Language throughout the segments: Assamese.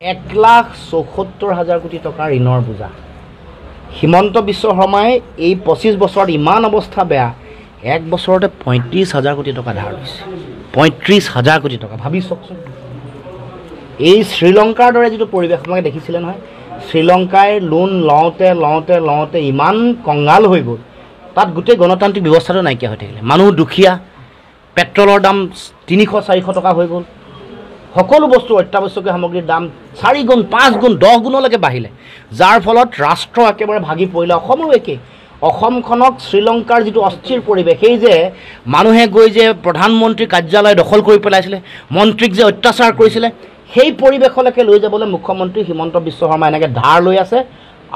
1,74,000 কোটি টকাৰ ঋণৰ বোজা। হিমন্ত বিশ্ব শৰ্মাই এই 25 বছৰত ইমান অৱস্থা বেয়া, এক বছৰতে 35,000 কোটি টকা ধাৰ লৈছে। 35,000 কোটি টকা, ভাবি চাওকচোন। এই শ্ৰীলংকাৰ দৰে যিটো পৰিৱেশ আপোনালোকে দেখিছিলে নহয়, শ্ৰীলংকাই লোন লওঁতে লওঁতে লওঁতে ইমান কংগাল হৈ গ'ল, তাত গোটেই গণতান্ত্ৰিক ব্যৱস্থাটো নাইকিয়া হৈ থাকিলে। মানুহ দুখীয়া, পেট্ৰলৰ দাম 300-400 টকা হৈ গ'ল। সকলো বস্তু অত্যাৱশ্যকীয় সামগ্ৰীৰ দাম 4 গুণ 5 গুণ 10 গুণলৈকে বাঢ়িলে, যাৰ ফলত ৰাষ্ট্ৰ একেবাৰে ভাগি পৰিলে। অসমৰো একেই। অসমখনক শ্ৰীলংকাৰ যিটো অস্থিৰ পৰিৱেশ, সেই যে মানুহে গৈ যে প্ৰধানমন্ত্ৰীৰ কাৰ্যালয় দখল কৰি পেলাইছিলে, মন্ত্ৰীক যে অত্যাচাৰ কৰিছিলে, সেই পৰিৱেশলৈকে লৈ যাবলৈ মুখ্যমন্ত্ৰী হিমন্ত বিশ্ব শৰ্মা এনেকৈ ধাৰ লৈ আছে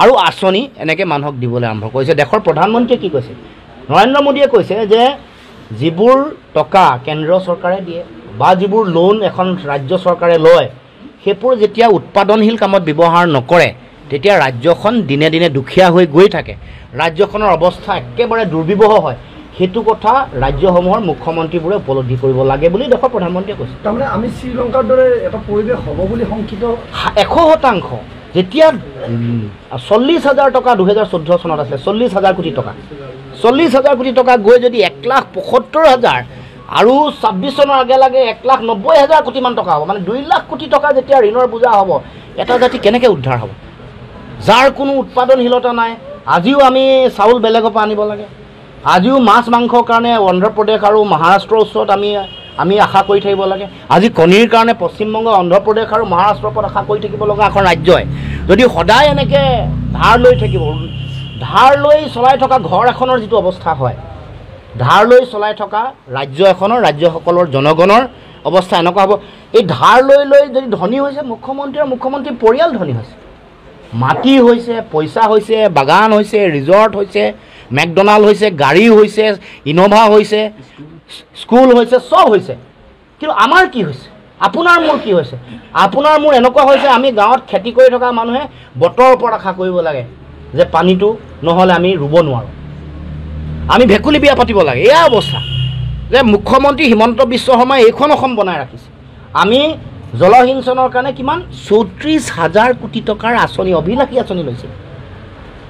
আৰু আঁচনি এনেকৈ মানুহক দিবলৈ আৰম্ভ কৰিছে। দেশৰ প্ৰধানমন্ত্ৰীয়ে কি কৈছে? নৰেন্দ্ৰ মোদীয়ে কৈছে যে যিবোৰ টকা কেন্দ্ৰীয় চৰকাৰে দিয়ে বা যিবোৰ লোন এখন ৰাজ্য চৰকাৰে লয়, সেইবোৰ যেতিয়া উৎপাদনশীল কামত ব্যৱহাৰ নকৰে, তেতিয়া ৰাজ্যখন দিনে দিনে দুখীয়া হৈ গৈ থাকে, ৰাজ্যখনৰ অৱস্থা একেবাৰে দুৰ্বিবহ হয়। সেইটো কথা ৰাজ্যসমূহৰ মুখ্যমন্ত্ৰীবোৰে উপলব্ধি কৰিব লাগে বুলি দেশৰ প্ৰধানমন্ত্ৰীয়ে কৈছে। তাৰমানে আমি শ্ৰীলংকাৰ দৰে এটা পৰিৱেশ হ'ব বুলি শংকিত 100%। যেতিয়া 40,000 টকা 2014 চনত আছিলে, 40,000 কোটি টকা, 40,000 কোটি টকা গৈ যদি 1,75,000 আৰু 26 চনৰ আগে লাগে 1,90,000 কোটিমান টকা হ'ব, মানে 2 লাখ কোটি টকা যেতিয়া ঋণৰ বোজা হ'ব, এটা জাতি কেনেকৈ উদ্ধাৰ হ'ব? যাৰ কোনো উৎপাদনশীলতা নাই। আজিও আমি চাউল বেলেগৰ পৰা আনিব লাগে, আজিও মাছ মাংসৰ কাৰণে অন্ধ্ৰপ্ৰদেশ আৰু মহাৰাষ্ট্ৰৰ ওচৰত আমি আশা কৰি থাকিব লাগে। আজি কণীৰ কাৰণে পশ্চিমবংগ, অন্ধ্ৰপ্ৰদেশ আৰু মহাৰাষ্ট্ৰৰ ওপৰত আশা কৰি থাকিব লগা এখন ৰাজ্যই যদি সদায় এনেকৈ ধাৰ লৈ থাকিব, ধাৰ লৈ চলাই থকা ঘৰ এখনৰ যিটো অৱস্থা হয়, ধাৰ লৈ চলাই থকা ৰাজ্য এখনৰ, ৰাজ্যসকলৰ জনগণৰ অৱস্থা এনেকুৱা হ'ব। এই ধাৰ লৈ লৈ যদি ধনী হৈছে মুখ্যমন্ত্ৰীৰ পৰিয়াল ধনী হৈছে, মাটি হৈছে, পইচা হৈছে, বাগান হৈছে, ৰিজৰ্ট হৈছে, মেকডনাল্ড হৈছে, গাড়ী হৈছে, ইন'ভা হৈছে, স্কুল হৈছে, চব হৈছে। কিন্তু আমাৰ কি হৈছে? আপোনাৰ মোৰ কি হৈছে? আপোনাৰ মোৰ এনেকুৱা হৈছে, আমি গাঁৱত খেতি কৰি থকা মানুহে বতৰৰ ওপৰত আশা কৰিব লাগে যে পানীটো নহ'লে আমি ৰুব নোৱাৰোঁ, আমি ভেকুলী বিয়া পাতিব লাগে। এয়া অৱস্থা যে মুখ্যমন্ত্ৰী হিমন্ত বিশ্ব শৰ্মাই এইখন অসম বনাই ৰাখিছে। আমি জলসিঞ্চনৰ কাৰণে কিমান 34,000 কোটি টকাৰ আঁচনি, অভিলাষী আঁচনি লৈছে,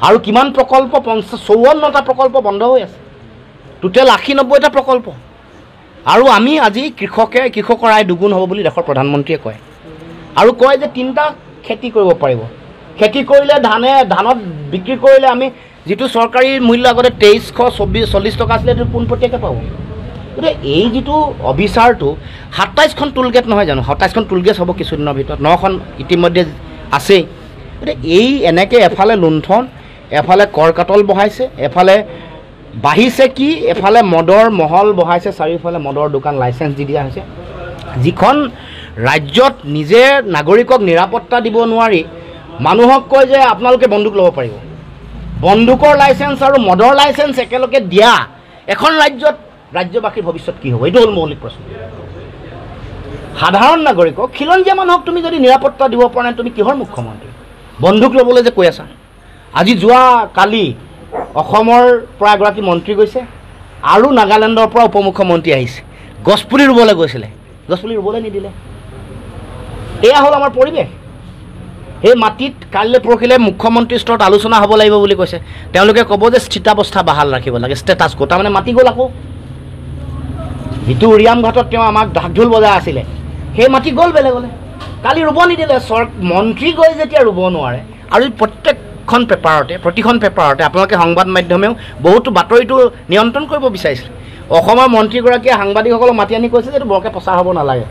আৰু কিমান প্ৰকল্প 54টা প্ৰকল্প বন্ধ হৈ আছে, টোটেল 80-90টা প্ৰকল্প। আৰু আমি আজি কৃষকৰ আয় দুগুণ হ'ব বুলি দেশৰ প্ৰধানমন্ত্ৰীয়ে কয়, আৰু কয় যে 3টা খেতি কৰিব পাৰিব। খেতি কৰিলে ধানত বিক্ৰী কৰিলে আমি যিটো চৰকাৰী মূল্য আগতে 2340 টকা আছিলে, সেইটো পোনপটীয়াকৈ পাব। গতিকে এই যিটো অবিচাৰটো, 27খন টোলগেট নহয় জানো? 27খন টোলগেট হ'ব কিছুদিনৰ ভিতৰত, 9খন ইতিমধ্যে আছেই। গতিকে এই এনেকৈ এফালে লুণ্ঠন, এফালে কৰ কাটল বঢ়াইছে, এফালে বাঢ়িছে কি, এফালে মদৰ মহল বঢ়াইছে, চাৰিওফালে মদৰ দোকান লাইচেঞ্চ দি দিয়া হৈছে। যিখন ৰাজ্যত নিজে নাগৰিকক নিৰাপত্তা দিব নোৱাৰি মানুহক কয় যে আপোনালোকে বন্দুক ল'ব পাৰিব, বন্দুকৰ লাইচেঞ্চ আৰু মদৰ লাইচেঞ্চ একেলগে দিয়া এখন ৰাজ্যত ৰাজ্যবাসীৰ ভৱিষ্যত কি হ'ব? এইটো হ'ল মৌলিক প্ৰশ্ন। সাধাৰণ নাগৰিকক, খিলঞ্জীয়া মানুহক তুমি যদি নিৰাপত্তা দিব পৰা নাই, তুমি কিহৰ মুখ্যমন্ত্ৰী? বন্দুক ল'বলৈ যে কৈ আছা। আজি কালি অসমৰ পৰা এগৰাকী মন্ত্ৰী গৈছে, আৰু নাগালেণ্ডৰ পৰা উপ মুখ্যমন্ত্ৰী আহিছে, গছপুলি ৰুবলৈ গৈছিলে, গছপুলি ৰুবলৈ নিদিলে। এয়া হ'ল আমাৰ পৰিৱেশ। সেই মাটিত কাইলৈ পৰহিলৈ মুখ্যমন্ত্ৰী স্তৰত আলোচনা হ'ব লাগিব বুলি কৈছে। তেওঁলোকে ক'ব যে স্থিতাৱস্থা বাহাল ৰাখিব লাগে, ষ্টেটাছ কো। তাৰমানে মাটি গ'ল আকৌ। যিটো উৰিয়াম ঘাটত তেওঁ আমাক ঢাক ঢোল বজাই আছিলে, সেই মাটি গ'ল বেলেগলৈ। কালি ৰুব নিদিলে। মন্ত্ৰী গৈ যেতিয়া ৰুব নোৱাৰে, আৰু প্ৰতিখন পেপাৰতে আপোনালোকে সংবাদ মাধ্যমেও বহুতো বাতৰিটো নিয়ন্ত্ৰণ কৰিব বিচাৰিছিলে। অসমৰ মন্ত্ৰীগৰাকীয়ে সাংবাদিকসকলক মাতি আনি কৈছে যে এইটো বৰকৈ প্ৰচাৰ হ'ব নালাগে।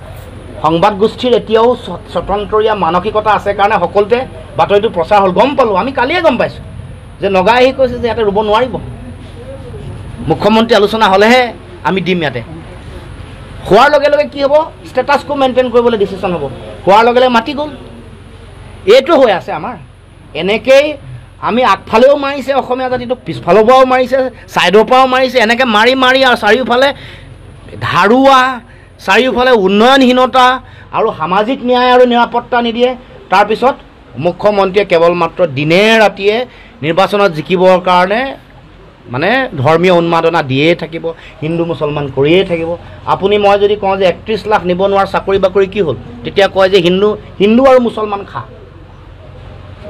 সংবাদ গোষ্ঠীৰ এতিয়াও স্বতন্ত্ৰীয়া মানসিকতা আছে কাৰণে সকলোতে বাতৰিটো প্ৰচাৰ হ'ল। গম পালোঁ, আমি কালিয়ে গম পাইছোঁ যে নগাই আহি কৈছে যে ইয়াতে ৰুব নোৱাৰিব, মুখ্যমন্ত্ৰী আলোচনা হ'লেহে আমি দিম। ইয়াতে হোৱাৰ লগে লগে কি হ'ব? ষ্টেটাছ কো মেইনটেইন কৰিবলৈ ডিচিশ্যন হ'ব। হোৱাৰ লগে লগে মাটি গ'ল। এইটো হৈ আছে আমাৰ। এনেকেই আমি আগফালেও মাৰিছে অসমীয়া জাতিটোক, পিছফালৰ পৰাও মাৰিছে, ছাইডৰ পৰাও মাৰিছে, এনেকৈ মাৰি আৰু চাৰিওফালে ধাৰুৱা, চাৰিওফালে উন্নয়নহীনতা আৰু সামাজিক ন্যায় আৰু নিৰাপত্তা নিদিয়ে। তাৰপিছত মুখ্যমন্ত্ৰীয়ে কেৱল মাত্ৰ দিনে ৰাতিয়ে নিৰ্বাচনত জিকিবৰ কাৰণে মানে ধৰ্মীয় উন্মাদনা দিয়েই থাকিব, হিন্দু মুছলমান কৰিয়েই থাকিব। আপুনি মই যদি কওঁ যে 31 লাখ নিবনুৱাৰ চাকৰি বাকৰি কি হ'ল, তেতিয়া কয় যে হিন্দু আৰু মুছলমান খা।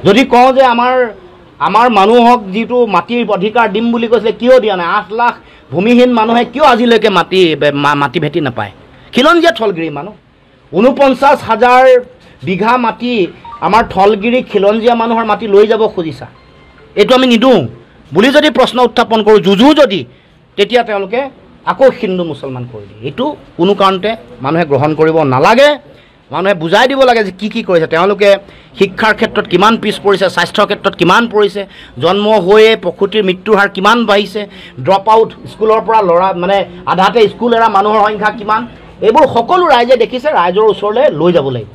যদি কওঁ যে আমাৰ মানুহক যিটো মাটিৰ অধিকাৰ দিম বুলি কৈছিলে, কিয় দিয়া নাই? 8 লাখ ভূমিহীন মানুহে কিয় আজিলৈকে মাটি ভেটি নাপায়? খিলঞ্জীয়া থলগিৰি মানুহ 49,000 বিঘা মাটি আমাৰ থলগিৰি খিলঞ্জীয়া মানুহৰ মাটি লৈ যাব খুজিছা, এইটো আমি নিদিওঁ বুলি যদি প্ৰশ্ন উত্থাপন কৰোঁ, যুঁজো যদি, তেতিয়া তেওঁলোকে আকৌ হিন্দু মুছলমান কৰি দিয়ে। এইটো কোনো কাৰণতে মানুহে গ্ৰহণ কৰিব নালাগে। মানুহে বুজাই দিব লাগে যে কি কৰিছে তেওঁলোকে, শিক্ষাৰ ক্ষেত্ৰত কিমান পিছ পৰিছে, স্বাস্থ্যৰ ক্ষেত্ৰত কিমান পৰিছে, জন্ম হৈয়ে প্ৰসূতিৰ মৃত্যুৰ হাৰ কিমান বাঢ়িছে, ড্ৰপ আউট স্কুলৰ পৰা ল'ৰা মানে আধাতে স্কুল এৰা মানুহৰ সংখ্যা কিমান, এইবোৰ সকলো ৰাইজে দেখিছে। ৰাইজৰ ওচৰলৈ লৈ যাব লাগিব।